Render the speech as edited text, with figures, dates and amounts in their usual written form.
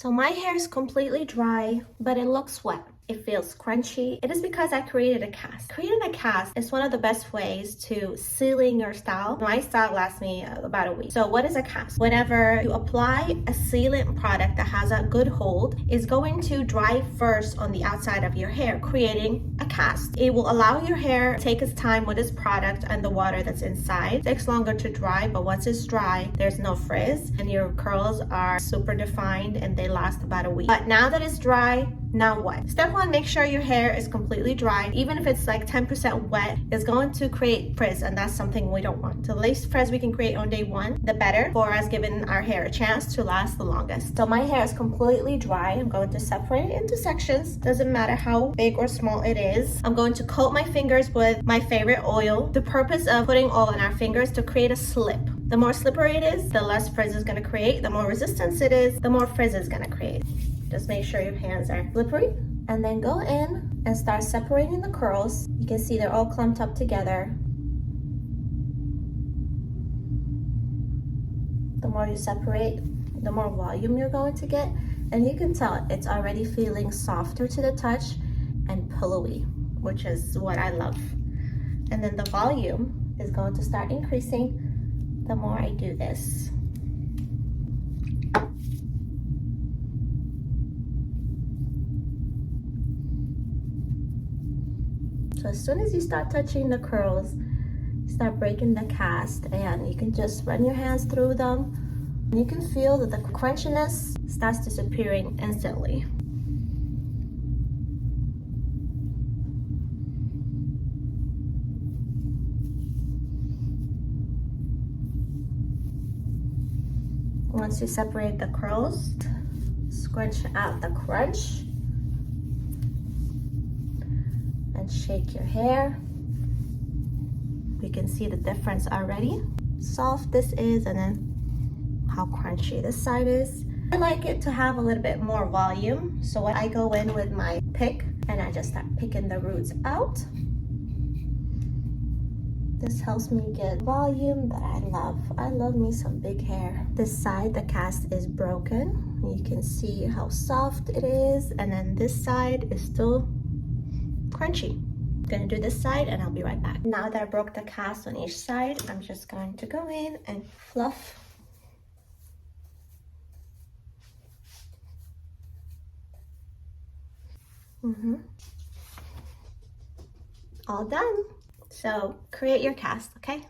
So my hair is completely dry, but it looks wet. It feels crunchy. It is because I created a cast. Creating a cast is one of the best ways to sealing your style. My style lasts me about a week. So what is a cast? Whenever you apply a sealant product that has a good hold, it's going to dry first on the outside of your hair, creating a cast. It will allow your hair to take its time with this product and the water that's inside. It takes longer to dry, but once it's dry, there's no frizz and your curls are super defined and they last about a week. But now that it's dry, now what? Step one, make sure your hair is completely dry. Even if it's like 10% wet, it's going to create frizz, and that's something we don't want. The least frizz we can create on day one, the better for us giving our hair a chance to last the longest. So my hair is completely dry. I'm going to separate it into sections. Doesn't matter how big or small it is. I'm going to coat my fingers with my favorite oil. The purpose of putting oil on our fingers to create a slip. The more slippery it is, the less frizz it's going to create. The more resistance it is, the more frizz it's going to create. Just make sure your hands are slippery and then go in and start separating the curls. You can see they're all clumped up together. The more you separate, the more volume you're going to get. And you can tell it's already feeling softer to the touch and pillowy, which is what I love. And then the volume is going to start increasing the more I do this. So as soon as you start touching the curls, start breaking the cast, and you can just run your hands through them. You can feel that the crunchiness starts disappearing instantly. Once you separate the curls, scrunch out the crunch. And shake your hair. You can see the difference already. Soft this is, and then how crunchy this side is. I like it to have a little bit more volume, so I go in with my pick and I just start picking the roots out. This helps me get volume that I love. I love me some big hair. This side, the cast is broken. You can see how soft it is, and then this side is still crunchy. I'm gonna do this side and I'll be right back. Now that I broke the cast on each side, I'm just going to go in and fluff. All done. So create your cast, okay?